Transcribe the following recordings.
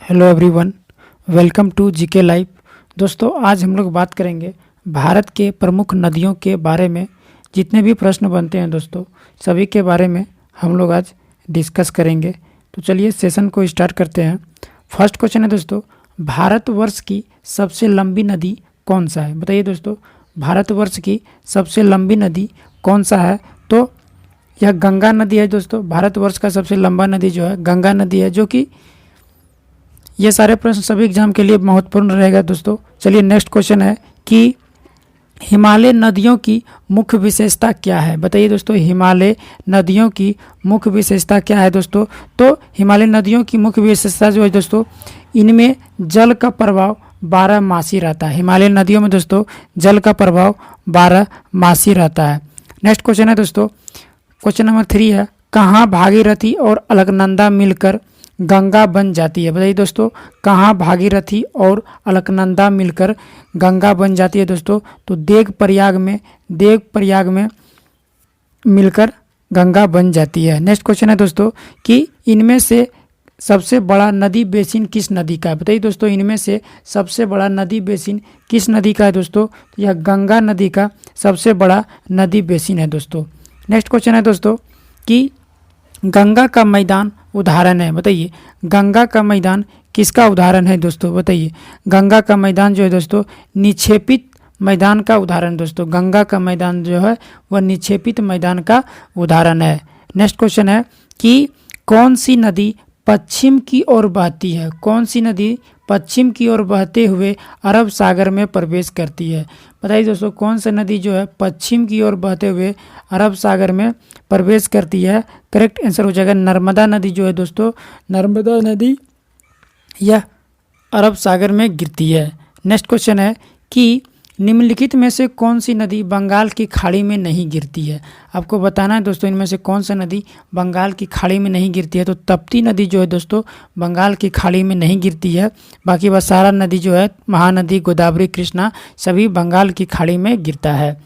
Hello everyone, welcome to GK live. दोस्तों, आज हम लोग बात करेंगे भारत के प्रमुख नदियों के बारे में। जितने भी प्रश्न बनते हैं दोस्तों, सभी के बारे में हम लोग आज डिस्कस करेंगे। तो चलिए सेशन को स्टार्ट करते हैं। फर्स्ट क्वेश्चन है दोस्तों, भारतवर्ष की सबसे लंबी नदी कौन सा है? बताइए दोस्तों, भारतवर्ष की सबसे लंबी नदी कौन सा है? तो यह गंगा नदी है दोस्तों। भारतवर्ष का सबसे लंबा नदी जो है गंगा नदी है, जो कि ये सारे प्रश्न सभी एग्जाम के लिए महत्वपूर्ण रहेगा दोस्तों। चलिए नेक्स्ट क्वेश्चन है कि हिमालय नदियों की मुख्य विशेषता क्या है? बताइए दोस्तों, हिमालय नदियों की मुख्य विशेषता क्या है दोस्तों? तो हिमालय नदियों की मुख्य विशेषता जो है दोस्तों, इनमें जल का प्रभाव 12 मासी रहता है। हिमालय नदियों में दोस्तों जल का प्रभाव 12 मासी रहता है। नेक्स्ट क्वेश्चन है दोस्तों, क्वेश्चन नंबर 3 है, कहाँ भागीरथी और अलकनंदा मिलकर गंगा बन जाती है? बताइए दोस्तों, कहाँ भागीरथी और अलकनंदा मिलकर गंगा बन जाती है दोस्तों? तो देव प्रयाग में मिलकर गंगा बन जाती है। नेक्स्ट क्वेश्चन है दोस्तों कि इनमें से सबसे बड़ा नदी बेसिन किस नदी का है? बताइए दोस्तों, इनमें से सबसे बड़ा नदी बेसिन किस नदी का है दोस्तों? तो यह गंगा नदी का सबसे बड़ा नदी बेसिन है दोस्तों। नेक्स्ट क्वेश्चन है दोस्तों कि गंगा का मैदान उदाहरण है। बताइए, गंगा का मैदान किसका उदाहरण है दोस्तों? बताइए, गंगा का मैदान जो है दोस्तों निक्षेपित मैदान का उदाहरण दोस्तों। गंगा का मैदान जो है वह निक्षेपित मैदान का उदाहरण है। नेक्स्ट क्वेश्चन है कि कौन सी नदी पश्चिम की ओर बहती है? कौन सी नदी पश्चिम की ओर बहते हुए अरब सागर में प्रवेश करती है? बताइए दोस्तों, कौन सी नदी जो है पश्चिम की ओर बहते हुए अरब सागर में प्रवेश करती है? करेक्ट आंसर हो जाएगा नर्मदा नदी जो है दोस्तों। नर्मदा नदी यह अरब सागर में गिरती है। नेक्स्ट क्वेश्चन है कि निम्नलिखित में से कौन सी नदी बंगाल की खाड़ी में नहीं गिरती है? आपको बताना है दोस्तों, इनमें से कौन सा नदी बंगाल की खाड़ी में नहीं गिरती है। तो तप्ती नदी जो है दोस्तों बंगाल की खाड़ी में नहीं गिरती है। बाकी वह सारा नदी जो है, महानदी, गोदावरी, कृष्णा, सभी बंगाल की खाड़ी में गिरता है।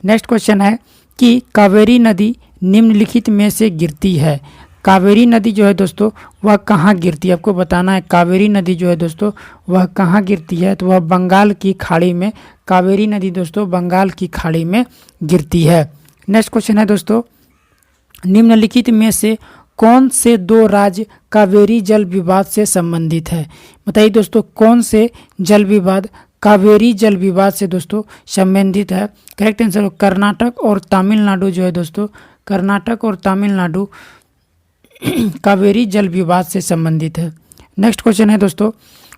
नेक्स्ट क्वेश्चन है कि कावेरी नदी निम्नलिखित में से गिरती है। कावेरी नदी जो है दोस्तों वह कहाँ गिरती है? आपको बताना है कावेरी नदी जो है दोस्तों वह कहाँ गिरती है। तो वह बंगाल की खाड़ी में, कावेरी नदी दोस्तों बंगाल की खाड़ी में गिरती है। नेक्स्ट क्वेश्चन है दोस्तों, निम्नलिखित में से कौन से दो राज्य कावेरी जल विवाद से संबंधित है? बताइए दोस्तों, कौन से जल विवाद कावेरी जल विवाद से दोस्तों संबंधित है? करेक्ट आंसर कर्नाटक और तमिलनाडु जो है दोस्तों, कर्नाटक और तमिलनाडु कावेरी जल विवाद से संबंधित है। नेक्स्ट क्वेश्चन है दोस्तों,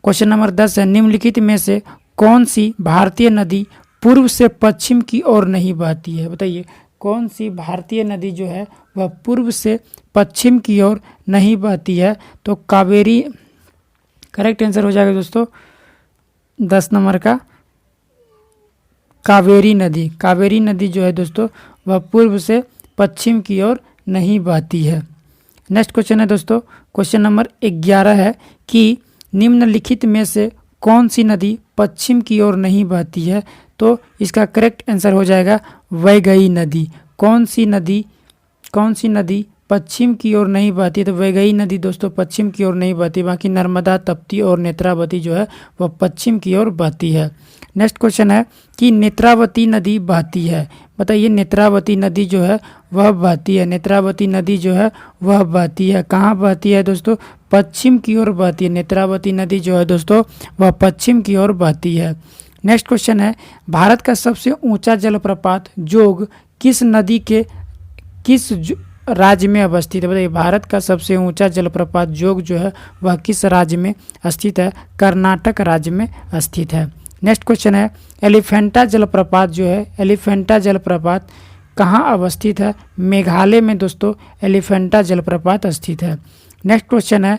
क्वेश्चन नंबर 10 है, निम्नलिखित में से कौन सी भारतीय नदी पूर्व से पश्चिम की ओर नहीं बहती है? बताइए, कौन सी भारतीय नदी जो है वह पूर्व से पश्चिम की ओर नहीं बहती है? तो कावेरी करेक्ट आंसर हो जाएगा दोस्तों 10 नंबर का कावेरी नदी। कावेरी नदी जो है दोस्तों वह पूर्व से पश्चिम की ओर नहीं बहती है। नेक्स्ट क्वेश्चन है दोस्तों, क्वेश्चन नंबर 11 है कि निम्नलिखित में से कौन सी नदी पश्चिम की ओर नहीं बहती है? तो इसका करेक्ट आंसर हो जाएगा वैगई नदी। कौन सी नदी पश्चिम की ओर नहीं बहती है? तो वैगई नदी दोस्तों पश्चिम की ओर नहीं बहती। बाकी नर्मदा, तप्ती और नेत्रावती जो है वह पश्चिम की ओर बहती है। नेक्स्ट क्वेश्चन है कि नेत्रावती नदी बहती है। बताइए, नेत्रावती नदी जो है वह बहती है। नेत्रावती नदी जो है वह बहती है, कहाँ बहती है दोस्तों? पश्चिम की ओर बहती है। नेत्रावती नदी जो है दोस्तों वह पश्चिम की ओर बहती है। नेक्स्ट क्वेश्चन है, भारत का सबसे ऊंचा जलप्रपात जोग किस नदी के किस राज्य में अवस्थित है? बताइए, भारत का सबसे ऊंचा जलप्रपात जोग जो है वह किस राज्य में स्थित है? कर्नाटक राज्य में स्थित है। नेक्स्ट क्वेश्चन है, एलिफेंटा जलप्रपात जो है, एलिफेंटा जलप्रपात कहाँ अवस्थित है? मेघालय में दोस्तों एलिफेंटा जलप्रपात स्थित है। नेक्स्ट क्वेश्चन है,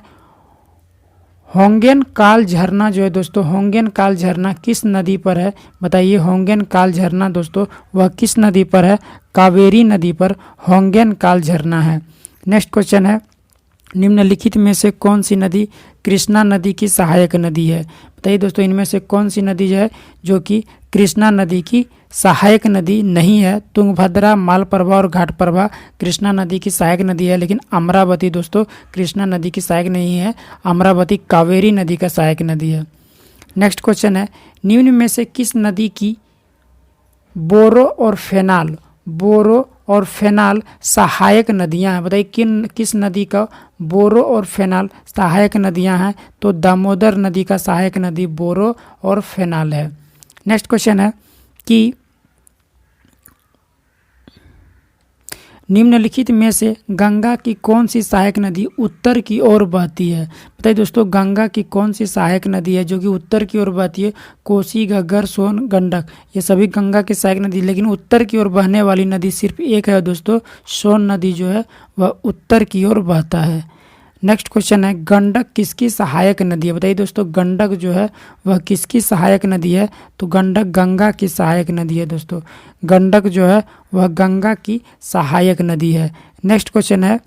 होंगेन काल झरना जो है दोस्तों, होंगेन काल झरना किस नदी पर है? बताइए, होंगेन काल झरना दोस्तों वह किस नदी पर है? कावेरी नदी पर होंगेन काल झरना है। नेक्स्ट क्वेश्चन है, निम्नलिखित में से कौन सी नदी कृष्णा नदी की सहायक नदी है? बताइए दोस्तों इनमें से कौन सी नदी जो है जो कि कृष्णा नदी की सहायक नदी नहीं है। तुंगभद्रा, मालप्रभा और घाटप्रभा कृष्णा नदी की सहायक नदी है, लेकिन अमरावती दोस्तों कृष्णा नदी की सहायक नहीं है, अमरावती कावेरी नदी का सहायक नदी है। नेक्स्ट क्वेश्चन है, निम्न में से किस नदी की बोरो और फेनाल सहायक नदियां हैं। बताइए किस नदी का बोरो और फेनाल सहायक नदियां हैं। तो दामोदर नदी का सहायक नदी बोरो और फेनाल है। नेक्स्ट क्वेश्चन है कि निम्नलिखित में से गंगा की कौन सी सहायक नदी उत्तर की ओर बहती है। बताइए दोस्तों गंगा की कौन सी सहायक नदी है जो कि उत्तर की ओर बहती है। कोसी, घग्गर, सोन, गंडक, ये सभी गंगा की सहायक नदी, लेकिन उत्तर की ओर बहने वाली नदी सिर्फ एक है दोस्तों, सोन नदी जो है वह उत्तर की ओर बहता है। नेक्स्ट क्वेश्चन है, गंडक किसकी सहायक नदी है। बताइए दोस्तों गंडक जो है वह किसकी सहायक नदी है। तो गंडक गंगा की सहायक नदी है दोस्तों, गंडक जो है वह गंगा की सहायक नदी है। नेक्स्ट क्वेश्चन है,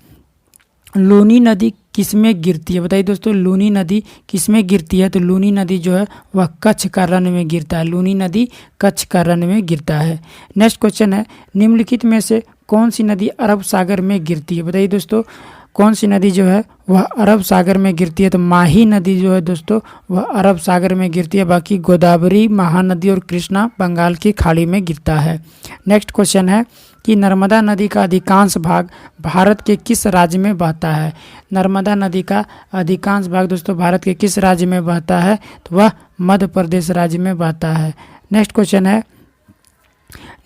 लूनी नदी किसमें गिरती है। बताइए दोस्तों लूनी नदी किसमें गिरती है। तो लूनी नदी जो है वह कच्छ का रण में गिरता है, लूनी नदी कच्छ का रण में गिरता है। नेक्स्ट क्वेश्चन है, निम्नलिखित में से कौन सी नदी अरब सागर में गिरती है। बताइए दोस्तों कौन सी नदी जो है वह अरब सागर में गिरती है। तो माही नदी जो है दोस्तों वह अरब सागर में गिरती है, बाकी गोदावरी, महानदी और कृष्णा बंगाल की खाड़ी में गिरता है। नेक्स्ट क्वेश्चन है कि नर्मदा नदी का अधिकांश भाग भारत के किस राज्य में बहता है। नर्मदा नदी का अधिकांश भाग दोस्तों भारत के किस राज्य में बहता है। तो वह मध्य प्रदेश राज्य में बहता है। नेक्स्ट क्वेश्चन है,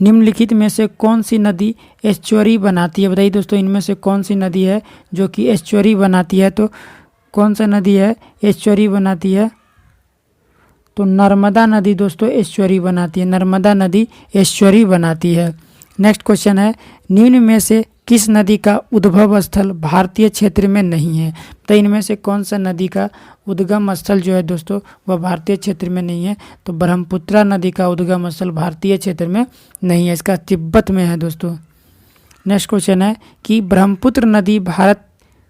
निम्नलिखित में से कौन सी नदी एस्चुअरी बनाती है। बताइए दोस्तों इनमें से कौन सी नदी है जो कि एस्चुअरी बनाती है। तो कौन सा नदी है एस्चुअरी बनाती है। तो नर्मदा नदी दोस्तों एस्चुअरी बनाती है, नर्मदा नदी एस्चुअरी बनाती है। नेक्स्ट क्वेश्चन है, निम्न में से किस नदी का उद्भव स्थल भारतीय क्षेत्र में नहीं है। तो इनमें से कौन सा नदी का उद्गम स्थल जो है दोस्तों वह भारतीय क्षेत्र में नहीं है। तो ब्रह्मपुत्रा नदी का उद्गम स्थल भारतीय क्षेत्र में नहीं है, इसका तिब्बत में है दोस्तों। नेक्स्ट क्वेश्चन है कि ब्रह्मपुत्र नदी भारत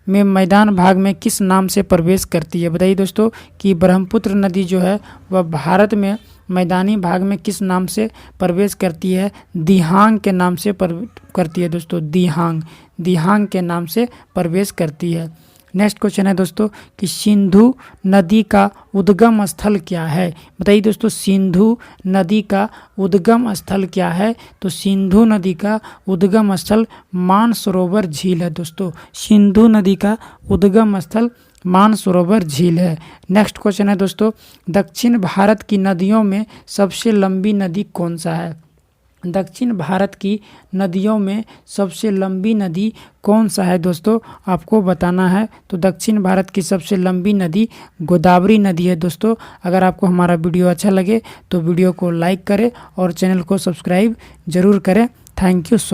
में मैदान भाग में किस नाम से प्रवेश करती है। बताइए दोस्तों कि ब्रह्मपुत्र नदी जो है वह भारत में मैदानी भाग में किस नाम से प्रवेश करती है। दिहांग के नाम से करती है दोस्तों, दिहांग के नाम से प्रवेश करती है। नेक्स्ट क्वेश्चन है दोस्तों कि सिंधु नदी का उद्गम स्थल क्या है। बताइए दोस्तों सिंधु नदी का उद्गम स्थल क्या है। तो सिंधु नदी का उद्गम स्थल मानसरोवर झील है दोस्तों, सिंधु नदी का उद्गम स्थल मानसरोवर झील है। नेक्स्ट क्वेश्चन है दोस्तों, दक्षिण भारत की नदियों में सबसे लंबी नदी कौन सा है। दक्षिण भारत की नदियों में सबसे लंबी नदी कौन सा है दोस्तों आपको बताना है। तो दक्षिण भारत की सबसे लंबी नदी गोदावरी नदी है दोस्तों। अगर आपको हमारा वीडियो अच्छा लगे तो वीडियो को लाइक करें और चैनल को सब्सक्राइब जरूर करें। Thank you so